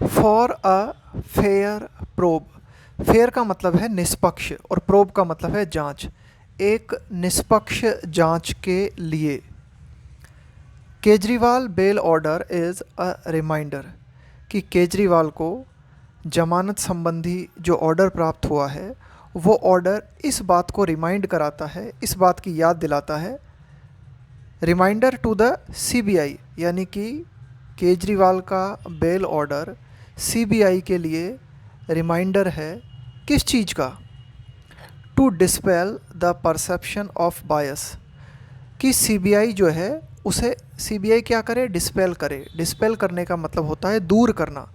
For a fair probe. Fair का मतलब है निष्पक्ष और प्रोब का मतलब है जांच। एक निष्पक्ष जांच के लिए Kejriwal bail order is a reminder कि केजरीवाल को जमानत संबंधी जो ऑर्डर प्राप्त हुआ है वो ऑर्डर इस बात को रिमाइंड कराता है, इस बात की याद दिलाता है, रिमाइंडर टू द सीबीआई, यानी कि केजरीवाल का बेल ऑर्डर सीबीआई के लिए रिमाइंडर है किस चीज़ का? To dispel the perception of bias, कि सीबीआई जो है उसे सीबीआई क्या करे? डिस्पेल करे। डिस्पेल करने का मतलब होता है दूर करना,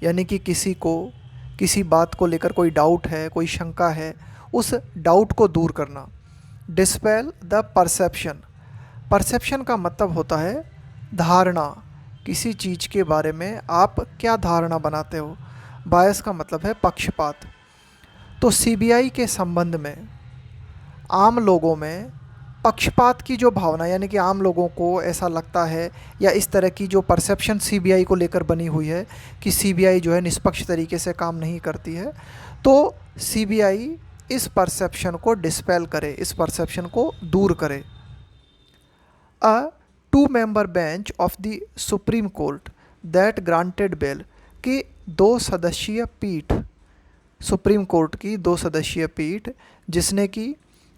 यानी कि किसी को किसी बात को लेकर कोई डाउट है, कोई शंका है, उस डाउट को दूर करना। डिस्पेल द परसेप्शन, परसेप्शन का मतलब होता है धारणा, किसी चीज़ के बारे में आप क्या धारणा बनाते हो। बायस का मतलब है पक्षपात। तो सीबीआई के संबंध में आम लोगों में पक्षपात की जो भावना, यानी कि आम लोगों को ऐसा लगता है या इस तरह की जो परसेप्शन सीबीआई को लेकर बनी हुई है कि सीबीआई जो है निष्पक्ष तरीके से काम नहीं करती है, तो सीबीआई इस परसेप्शन को डिस्पेल करे, इस परसेप्शन को दूर करे। A 2-member bench of the supreme court that granted bail, कि 2 सदस्यीय पीठ, सुप्रीम कोर्ट की 2 सदस्यीय पीठ जिसने कि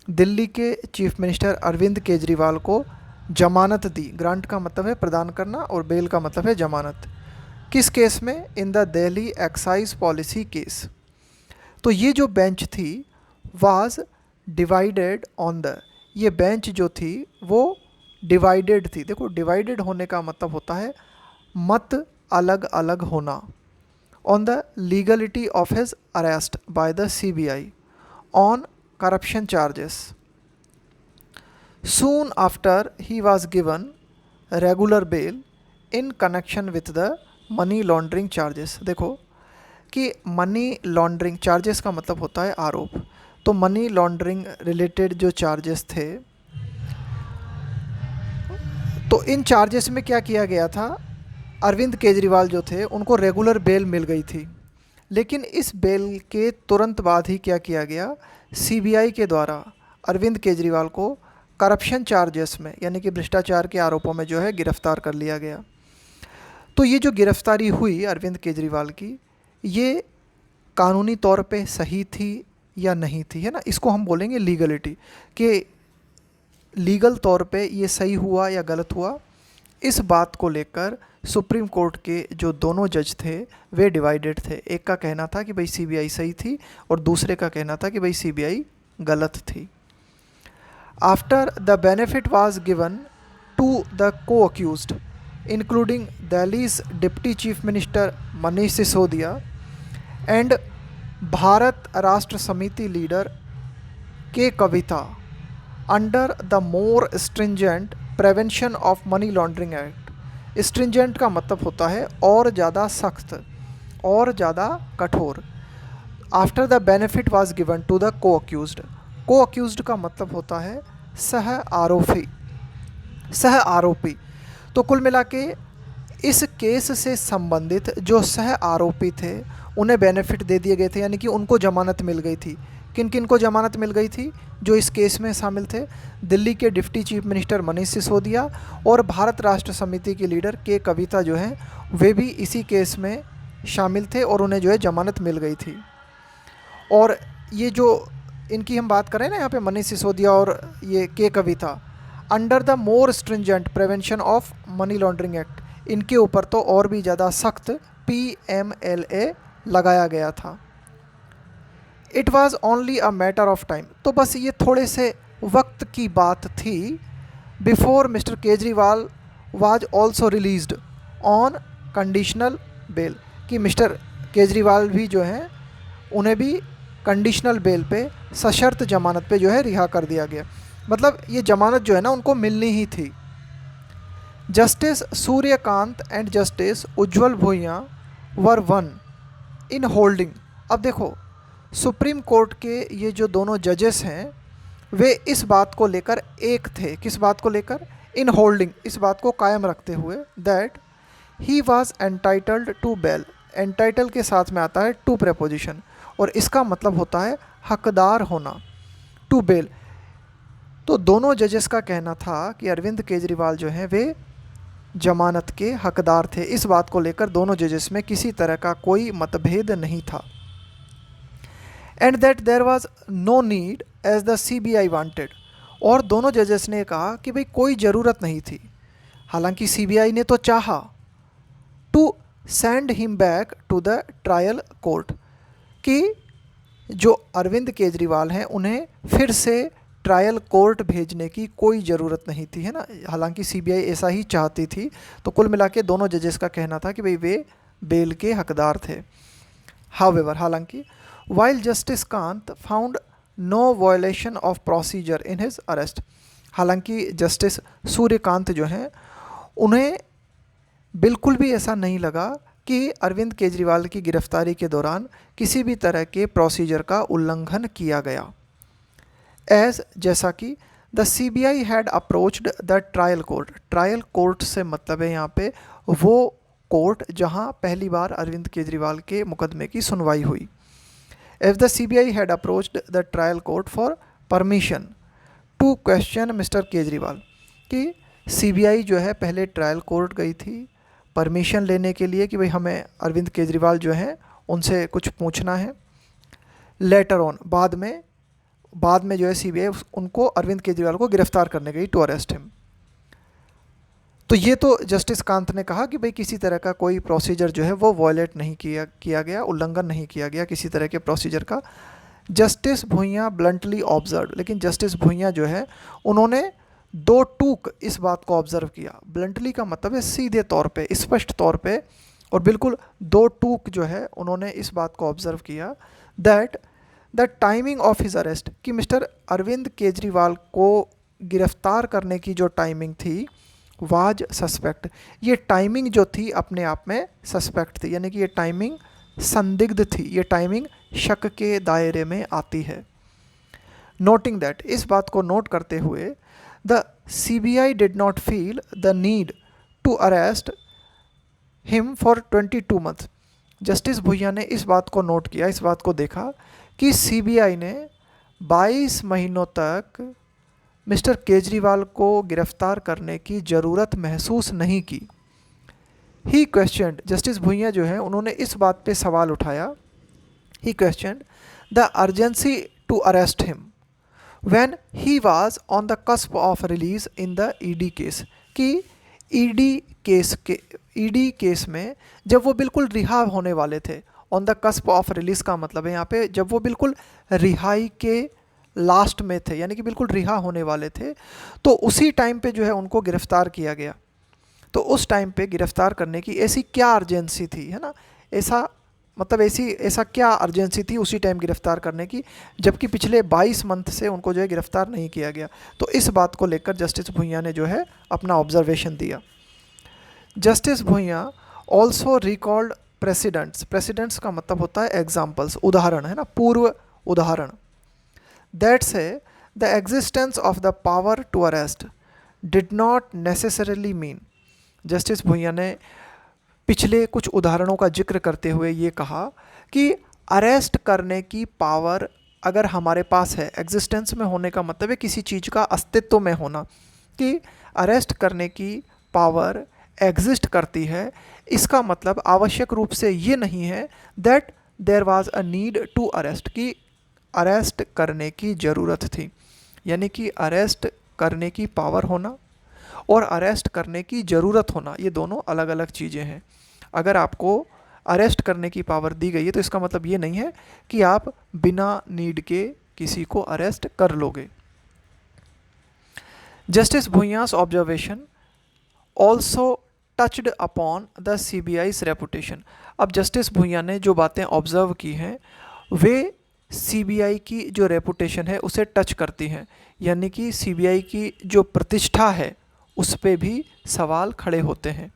दिल्ली के चीफ मिनिस्टर अरविंद केजरीवाल को जमानत दी। ग्रांट का मतलब है प्रदान करना और बेल का मतलब है जमानत। किस केस में? In the Delhi excise policy case. तो ये जो बेंच थी वाज डिवाइडेड ऑन द, ये बेंच जो थी वो डिवाइडेड थी। देखो, डिवाइडेड होने का मतलब होता है मत अलग अलग होना। On the legality of his arrest by the CBI on corruption charges. Soon after he was given regular bail in connection with the money laundering charges. देखो कि मनी लॉन्ड्रिंग चार्जेस का मतलब होता है आरोप, तो मनी लॉन्ड्रिंग रिलेटेड जो charges थे, तो इन चार्जेस में क्या किया गया था? अरविंद केजरीवाल जो थे उनको रेगुलर बेल मिल गई थी, लेकिन इस बेल के तुरंत बाद ही क्या किया गया? सीबीआई के द्वारा अरविंद केजरीवाल को करप्शन चार्जेस में, यानी कि भ्रष्टाचार के आरोपों में जो है गिरफ्तार कर लिया गया। तो ये जो गिरफ्तारी हुई अरविंद केजरीवाल की, ये कानूनी तौर पे सही थी या नहीं थी, है ना? इसको हम बोलेंगे लीगलिटी, कि लीगल तौर पे ये सही हुआ या गलत हुआ। इस बात को लेकर सुप्रीम कोर्ट के जो दोनों जज थे वे डिवाइडेड थे। एक का कहना था कि भाई सीबीआई सही थी और दूसरे का कहना था कि भाई सीबीआई गलत थी। After the benefit was given to the co accused including Delhi's deputy chief minister Manish Sisodia and Bharat Rashtra Samithi leader K Kavitha under the more stringent prevention of money laundering act. Stringent का मतलब होता है और ज़्यादा सख्त, और ज़्यादा कठोर। After the benefit was given to the co accused, co accused का मतलब होता है सह आरोपी, सह आरोपी। तो कुल मिला के इस केस से संबंधित जो सह आरोपी थे उन्हें बेनिफिट दे दिए गए थे, यानी कि उनको जमानत मिल गई थी। किन किन को जमानत मिल गई थी? जो इस केस में शामिल थे, दिल्ली के deputy chief minister Manish Sisodia और भारत राष्ट्र समिति के लीडर के कविता जो हैं वे भी इसी केस में शामिल थे और उन्हें जो है जमानत मिल गई थी। और ये जो इनकी हम बात करें ना यहाँ पे, मनीष सिसोदिया और ये K Kavitha, under the more stringent prevention of money laundering act, इनके ऊपर तो और भी ज़्यादा सख्त PMLA लगाया गया था। It was only a matter of time, तो बस ये थोड़े से वक्त की बात थी, before mister Kejriwal was also released on conditional bail, कि मिस्टर केजरीवाल भी जो हैं उन्हें भी कंडीशनल बेल पे, सशर्त जमानत पे जो है रिहा कर दिया गया। मतलब ये जमानत जो है ना उनको मिलनी ही थी। Justice Suryakant and justice Ujjal Bhuyan were one in holding. अब देखो, सुप्रीम कोर्ट के ये जो दोनों जजेस हैं वे इस बात को लेकर एक थे। किस बात को लेकर? इन होल्डिंग, इस बात को कायम रखते हुए that he was entitled to bail, entitle के साथ में आता है टू प्रेपोजिशन और इसका मतलब होता है हकदार होना, टू बेल। तो दोनों जजेस का कहना था कि अरविंद केजरीवाल जो हैं वे जमानत के हकदार थे। इस बात को लेकर दोनों जजेस में किसी तरह का कोई मतभेद नहीं था। And that there was no need as the CBI wanted, और दोनों जजेस ने कहा कि भाई कोई ज़रूरत नहीं थी, हालांकि सीबीआई ने तो चाहा, to send him back to the trial court, कि जो अरविंद केजरीवाल हैं उन्हें फिर से ट्रायल कोर्ट भेजने की कोई ज़रूरत नहीं थी, है ना। हालांकि सीबीआई ऐसा ही चाहती थी। तो कुल मिला के दोनों जजेस का कहना था कि भाई वे बेल के हकदार थे। हाउएवर, हालांकि while justice Kant found no violation of procedure in his arrest, हालांकि जस्टिस सूर्यकांत जो हैं उन्हें बिल्कुल भी ऐसा नहीं लगा कि अरविंद केजरीवाल की गिरफ्तारी के दौरान किसी भी तरह के प्रोसीजर का उल्लंघन किया गया। एज जैसा कि the CBI had approached the trial court, trial court से मतलब है यहाँ पे वो कोर्ट जहाँ पहली बार अरविंद केजरीवाल के मुकदमे की सुनवाई हुई। As the CBI had approached the trial court for permission to question mister Kejriwal, कि सीबीआई जो है पहले ट्रायल कोर्ट गई थी परमिशन लेने के लिए कि भाई हमें अरविंद केजरीवाल जो हैं उनसे कुछ पूछना है। लेटर ऑन, बाद में जो है सीबीआई उनको अरविंद केजरीवाल को गिरफ्तार करने गई, टू अरेस्ट हिम। तो ये तो जस्टिस कांत ने कहा कि भाई किसी तरह का कोई प्रोसीजर जो है वो वॉयलेट नहीं किया गया, उल्लंघन नहीं किया गया किसी तरह के प्रोसीजर का। जस्टिस भुइयां ब्लंटली ऑब्जर्व, लेकिन जस्टिस भुइयां जो है उन्होंने दो टूक इस बात को ऑब्जर्व किया। ब्लंटली का मतलब है सीधे तौर पे, स्पष्ट तौर पे, और बिल्कुल दो टूक जो है उन्होंने इस बात को ऑब्जर्व किया, that the timing of his arrest, कि मिस्टर अरविंद केजरीवाल को गिरफ्तार करने की जो टाइमिंग थी वाज सस्पेक्ट, ये टाइमिंग जो थी अपने आप में सस्पेक्ट थी, यानी कि ये टाइमिंग संदिग्ध थी, ये टाइमिंग शक के दायरे में आती है। नोटिंग दैट, इस बात को नोट करते हुए, the CBI did not feel the need to arrest him for 22 month, justice Bhuyan ने इस बात को नोट किया, इस बात को देखा कि सीबीआई ने 22 महीनों तक मिस्टर केजरीवाल को गिरफ्तार करने की ज़रूरत महसूस नहीं की। ही क्वेश्चनड, जस्टिस भुइयां जो है उन्होंने इस बात पे सवाल उठाया, he questioned the urgency to arrest him when he was on the cusp of release in the ED case, कि ईडी केस में जब वो बिल्कुल रिहा होने वाले थे, on the cusp of release का मतलब है यहाँ पे जब वो बिल्कुल रिहाई के लास्ट में थे, यानी कि बिल्कुल रिहा होने वाले थे, तो उसी टाइम पे जो है उनको गिरफ्तार किया गया। तो उस टाइम पे गिरफ्तार करने की ऐसी क्या अर्जेंसी थी, है ना, ऐसा क्या अर्जेंसी थी उसी टाइम गिरफ्तार करने की, जबकि पिछले 22 मंथ से उनको जो है गिरफ्तार नहीं किया गया। तो इस बात को लेकर जस्टिस भुइयां ने जो है अपना ऑब्जर्वेशन दिया। Justice Bhuyan also recalled precedents का मतलब होता है एग्जाम्पल्स, उदाहरण, है ना, पूर्व उदाहरण, दैट से the existence of the power to arrest did not necessarily mean, Justice Bhuyan ने पिछले कुछ उदाहरणों का जिक्र करते हुए ये कहा कि अरेस्ट करने की पावर अगर हमारे पास है, एग्जिस्टेंस में होने का मतलब है किसी चीज़ का अस्तित्व में होना, कि अरेस्ट करने की पावर एग्जिस्ट करती है, इसका मतलब आवश्यक रूप से ये नहीं है that there was a need to arrest, कि अरेस्ट करने की ज़रूरत थी। यानी कि अरेस्ट करने की पावर होना और अरेस्ट करने की ज़रूरत होना, ये दोनों अलग अलग चीज़ें हैं। अगर आपको अरेस्ट करने की पावर दी गई है तो इसका मतलब ये नहीं है कि आप बिना नीड के किसी को अरेस्ट कर लोगे। Justice Bhuyan's observation also touched upon the CBI's reputation. अब जस्टिस भुइयां ने जो बातें ऑब्जर्व की हैं वे सीबीआई की जो रेपुटेशन है उसे टच करती हैं, यानी कि सीबीआई की जो प्रतिष्ठा है उस पर भी सवाल खड़े होते हैं।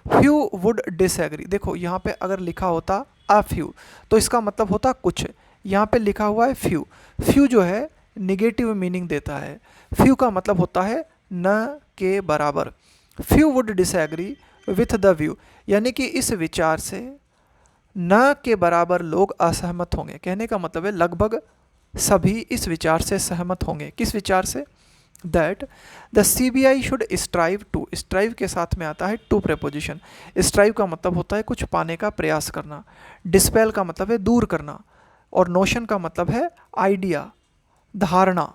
फ्यू वुड डिसएग्री, देखो यहाँ पे अगर लिखा होता अ फ्यू तो इसका मतलब होता कुछ, यहाँ पे लिखा हुआ है फ्यू। फ्यू जो है निगेटिव मीनिंग देता है, फ्यू का मतलब होता है न के बराबर। Few would disagree with the view, यानी कि इस विचार से न के बराबर लोग असहमत होंगे। कहने का मतलब है लगभग सभी इस विचार से सहमत होंगे। किस विचार से? That the CBI should strive to, strive के साथ में आता है टू प्रेपोजिशन। स्ट्राइव का मतलब होता है कुछ पाने का प्रयास करना, डिस्पेल का मतलब है दूर करना, और नोशन का मतलब है आइडिया, धारणा।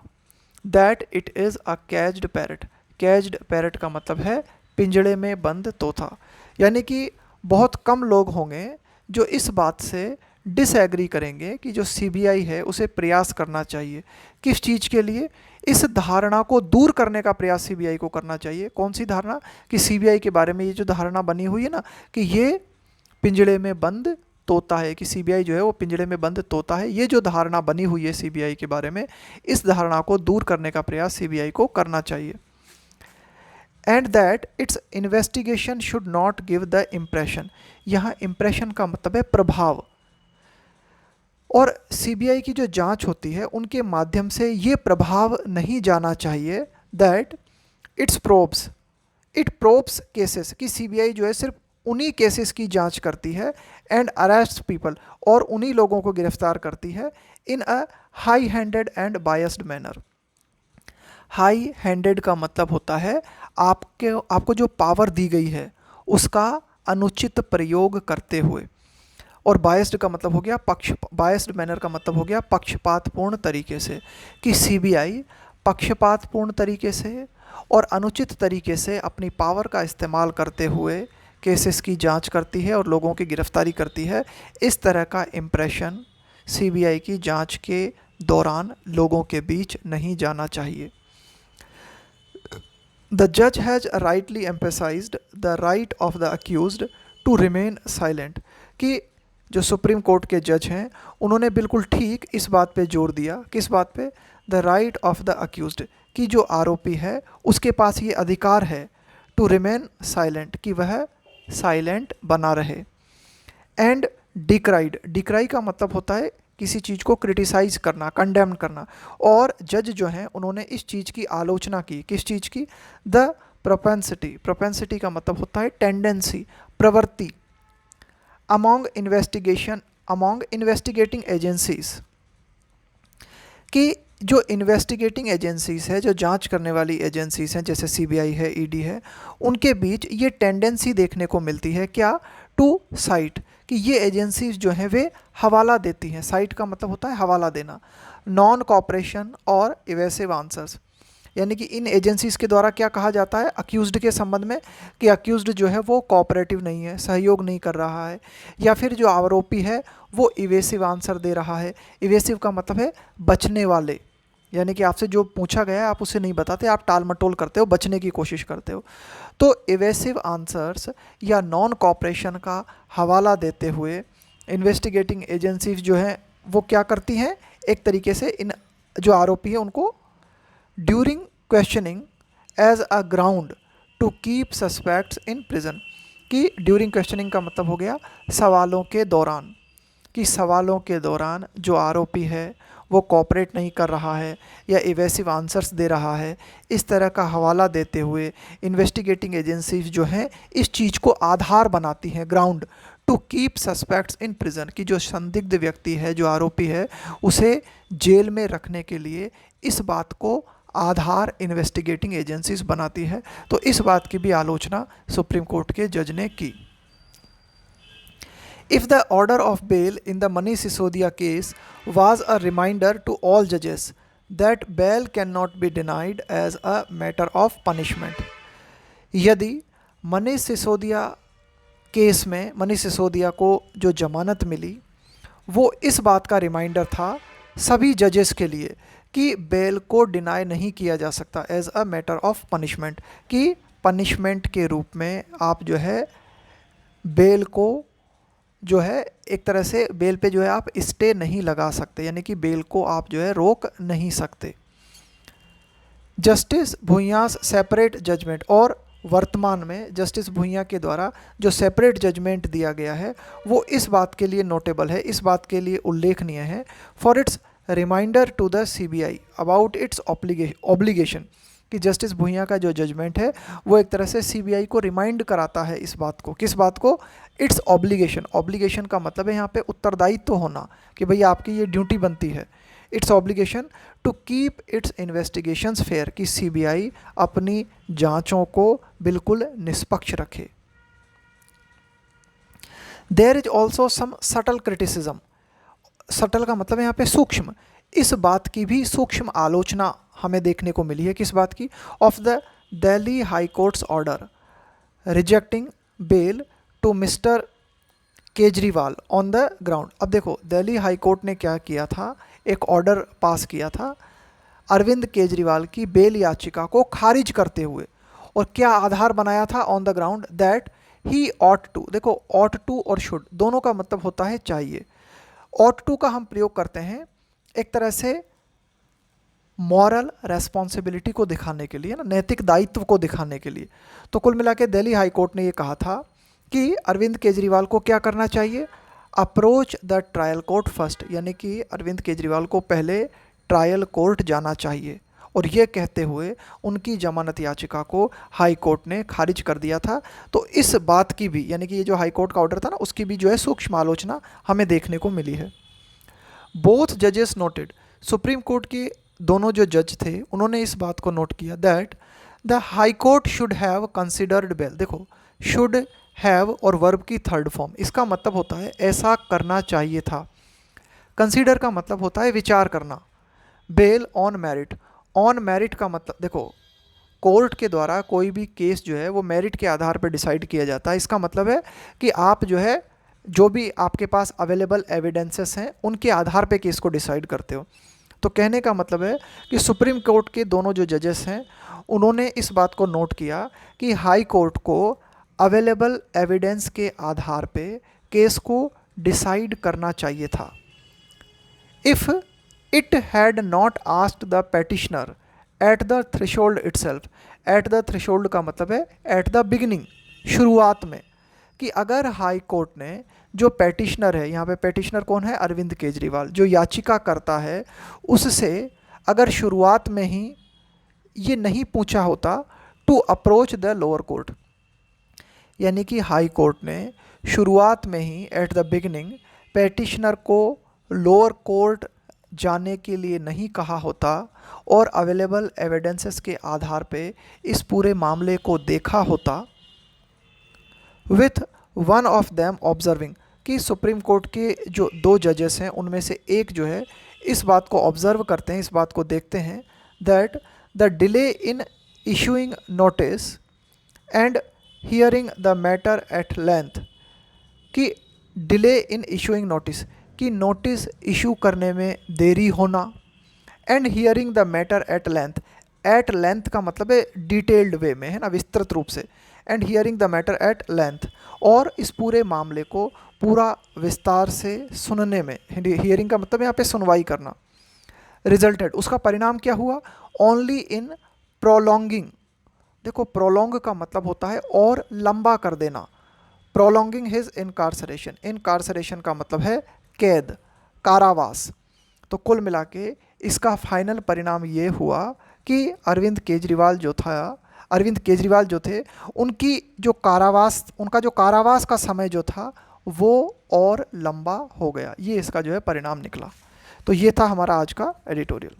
That it is a caused parrot, caused parrot का मतलब है पिंजड़े में बंद तोता। यानी कि बहुत कम लोग होंगे जो इस बात से डिसएग्री करेंगे कि जो CBI है उसे प्रयास करना चाहिए। किस चीज़ के लिए? इस धारणा को दूर करने का प्रयास CBI को करना चाहिए। कौन सी धारणा? कि CBI के बारे में ये जो धारणा बनी हुई है ना कि ये पिंजड़े में बंद तोता है, कि CBI जो है वो पिंजड़े में बंद तोता है, ये जो धारणा बनी हुई है CBI के बारे में, इस धारणा को दूर करने का प्रयास CBI को करना चाहिए। And that it's investigation should not give the impression, यहाँ इम्प्रेशन का मतलब है प्रभाव, और CBI की जो जांच होती है उनके माध्यम से ये प्रभाव नहीं जाना चाहिए। That it's probes, it probes cases, कि CBI जो है सिर्फ उन्हीं केसेस की जांच करती है, एंड अरेस्ट पीपल, और उन्हीं लोगों को गिरफ्तार करती है, in a high handed and biased manner. High handed का मतलब होता है आपको जो पावर दी गई है उसका अनुचित प्रयोग करते हुए, और बायस्ड का मतलब हो गया बायस्ड मैनर का मतलब हो गया पक्षपातपूर्ण तरीके से, कि CBI पक्षपातपूर्ण तरीके से और अनुचित तरीके से अपनी पावर का इस्तेमाल करते हुए केसेस की जांच करती है और लोगों की गिरफ्तारी करती है। इस तरह का इम्प्रेशन CBI की जांच के दौरान लोगों के बीच नहीं जाना चाहिए। The judge has rightly emphasized the right of the accused to remain silent, कि जो सुप्रीम कोर्ट के जज हैं उन्होंने बिल्कुल ठीक इस बात पे जोर दिया। किस बात पे? The right of the accused, कि जो आरोपी है उसके पास ये अधिकार है टू रिमेन साइलेंट, कि वह साइलेंट बना रहे। एंड डिक्राइड, डिक्राई का मतलब होता है किसी चीज़ को क्रिटिसाइज करना, कंडेम करना, और जज जो हैं उन्होंने इस चीज़ की आलोचना की। किस चीज़ की? द प्रोपेंसिटी, प्रोपेंसिटी का मतलब होता है टेंडेंसी, प्रवृत्ति, अमॉन्ग इन्वेस्टिगेटिंग एजेंसीज, कि जो इन्वेस्टिगेटिंग एजेंसीज है, जो जांच करने वाली एजेंसीज हैं जैसे CBI है, ED है, उनके बीच ये टेंडेंसी देखने को मिलती है। क्या? टू साइट, कि ये एजेंसीज जो हैं वे हवाला देती हैं। साइट का मतलब होता है हवाला देना। नॉन कॉपरेशन और इवेसिव आंसर्स, यानी कि इन एजेंसीज के द्वारा क्या कहा जाता है अक्यूज्ड के संबंध में, कि अक्यूज्ड जो है वो कोऑपरेटिव नहीं है, सहयोग नहीं कर रहा है, या फिर जो आरोपी है वो इवेसिव आंसर दे रहा है। इवेसिव का मतलब है बचने वाले, यानी कि आपसे जो पूछा गया है आप उसे नहीं बताते, आप टाल मटोल करते हो, बचने की कोशिश करते हो। तो इवेसिव आंसर्स या नॉन कॉपरेशन का हवाला देते हुए इन्वेस्टिगेटिंग एजेंसीज जो हैं वो क्या करती हैं, एक तरीके से इन जो आरोपी है उनको during questioning as a ground to keep suspects in prison, कि ड्यूरिंग क्वेश्चनिंग का मतलब हो गया सवालों के दौरान, कि सवालों के दौरान जो आरोपी है वो कोऑपरेट नहीं कर रहा है या इवेसिव आंसर्स दे रहा है, इस तरह का हवाला देते हुए इन्वेस्टिगेटिंग एजेंसीज जो हैं इस चीज़ को आधार बनाती हैं, ground to keep suspects in prison, कि जो संदिग्ध व्यक्ति है, जो आरोपी है, उसे जेल में रखने के लिए इस बात को आधार इन्वेस्टिगेटिंग एजेंसीज बनाती है। तो इस बात की भी आलोचना सुप्रीम कोर्ट के जज ने की। If the order of bail in the Manish Sisodia case was a reminder to all judges that bail cannot be denied as a matter of punishment, यदि मनीष सिसोदिया केस में मनीष सिसोदिया को जो जमानत मिली वो इस बात का रिमाइंडर था सभी जजेस के लिए कि बेल को डिनाई नहीं किया जा सकता as a matter of punishment, कि पनिशमेंट के रूप में आप जो है बेल को जो है एक तरह से बेल पे जो है आप स्टे नहीं लगा सकते, यानी कि बेल को आप जो है रोक नहीं सकते। जस्टिस भुइयास सेपरेट जजमेंट, और वर्तमान में जस्टिस भुइयां के द्वारा जो सेपरेट जजमेंट दिया गया है वो इस बात के लिए नोटेबल है, इस बात के लिए उल्लेखनीय है, for its reminder to the CBI about its obligation, कि जस्टिस भुइयां का जो जजमेंट है वो एक तरह से सीबीआई को रिमाइंड कराता है इस बात को, किस बात को, इट्स ऑब्लिगेशन, ऑब्लिगेशन का मतलब है यहाँ पे उत्तरदायित्व होना कि भई आपकी ये ड्यूटी बनती है, its obligation to keep its investigations fair, कि सीबीआई अपनी जांचों को बिल्कुल निष्पक्ष रखे। There is also some subtle criticism, subtle का मतलब है यहाँ पे सूक्ष्म, इस बात की भी सूक्ष्म आलोचना हमें देखने को मिली है, किस बात की, of the Delhi high court's order rejecting bail to Mr Kejriwal on the ground. अब देखो दिल्ली हाई कोर्ट ने क्या किया था, एक ऑर्डर पास किया था अरविंद केजरीवाल की बेल याचिका को खारिज करते हुए, और क्या आधार बनाया था, on the ground that he ought to, देखो ऑट टू और शुड दोनों का मतलब होता है चाहिए। ऑट टू का हम प्रयोग करते हैं एक तरह से मॉरल रेस्पॉन्सिबिलिटी को दिखाने के लिए ना, नैतिक दायित्व को दिखाने के लिए। तो कुल मिला के दिल्ली हाई कोर्ट ने ये कहा था कि अरविंद केजरीवाल को क्या करना चाहिए, approach the trial court first, यानी कि अरविंद केजरीवाल को पहले ट्रायल कोर्ट जाना चाहिए, और ये कहते हुए उनकी जमानत याचिका को हाई कोर्ट ने खारिज कर दिया था। तो इस बात की भी, यानी कि ये जो हाई कोर्ट का ऑर्डर था ना, उसकी भी जो है सूक्ष्म आलोचना हमें देखने को मिली है। बोथ जजेस नोटेड, सुप्रीम कोर्ट के दोनों जो जज थे उन्होंने इस बात को नोट किया that the high court should have considered bail, देखो शुड हैव और वर्ब की थर्ड फॉर्म, इसका मतलब होता है ऐसा करना चाहिए था। कंसीडर का मतलब होता है विचार करना, bail on merit, on merit का मतलब देखो कोर्ट के द्वारा कोई भी केस जो है वो मेरिट के आधार पर डिसाइड किया जाता है। इसका मतलब है कि आप जो है जो भी आपके पास अवेलेबल एविडेंसेस हैं उनके आधार पे केस को डिसाइड करते हो। तो कहने का मतलब है कि सुप्रीम कोर्ट के दोनों जो जजेस हैं उन्होंने इस बात को नोट किया कि हाई कोर्ट को अवेलेबल एविडेंस के आधार पे केस को डिसाइड करना चाहिए था। If it had not asked the petitioner at the threshold itself, at the threshold का मतलब है एट द बिगिनिंग, शुरुआत में, कि अगर हाई कोर्ट ने जो पेटिशनर है, यहाँ पे पेटिशनर कौन है, अरविंद केजरीवाल, जो याचिका करता है उससे अगर शुरुआत में ही ये नहीं पूछा होता to approach the lower court, यानी कि हाई कोर्ट ने शुरुआत में ही एट द बिगिनिंग पेटिशनर को लोअर कोर्ट जाने के लिए नहीं कहा होता और अवेलेबल एविडेंसेस के आधार पे इस पूरे मामले को देखा होता, with one of them observing, कि सुप्रीम कोर्ट के जो दो जजेस हैं उनमें से एक जो है इस बात को ऑब्जर्व करते हैं, इस बात को देखते हैं that the delay in issuing notice and hearing the matter at length, कि डिले इन इशूइंग नोटिस, कि नोटिस इशू करने में देरी होना, and hearing the matter at length, at length का मतलब है डिटेल्ड वे में, है ना, विस्तृत रूप से, and hearing the matter at length, और इस पूरे मामले को पूरा विस्तार से सुनने में, हियरिंग का मतलब यहाँ पे सुनवाई करना, रिजल्टेड, उसका परिणाम क्या हुआ, ओनली इन प्रोलॉन्गिंग, देखो प्रोलॉन्ग का मतलब होता है और लंबा कर देना, प्रोलॉन्गिंग हिज इनकार्सरेशन, इनकार्सरेशन का मतलब है कैद, कारावास। तो कुल मिला के इसका फाइनल परिणाम ये हुआ कि अरविंद केजरीवाल जो थे उनकी जो कारावास, उनका जो कारावास का समय जो था वो और लंबा हो गया, ये इसका जो है परिणाम निकला। तो ये था हमारा आज का एडिटोरियल।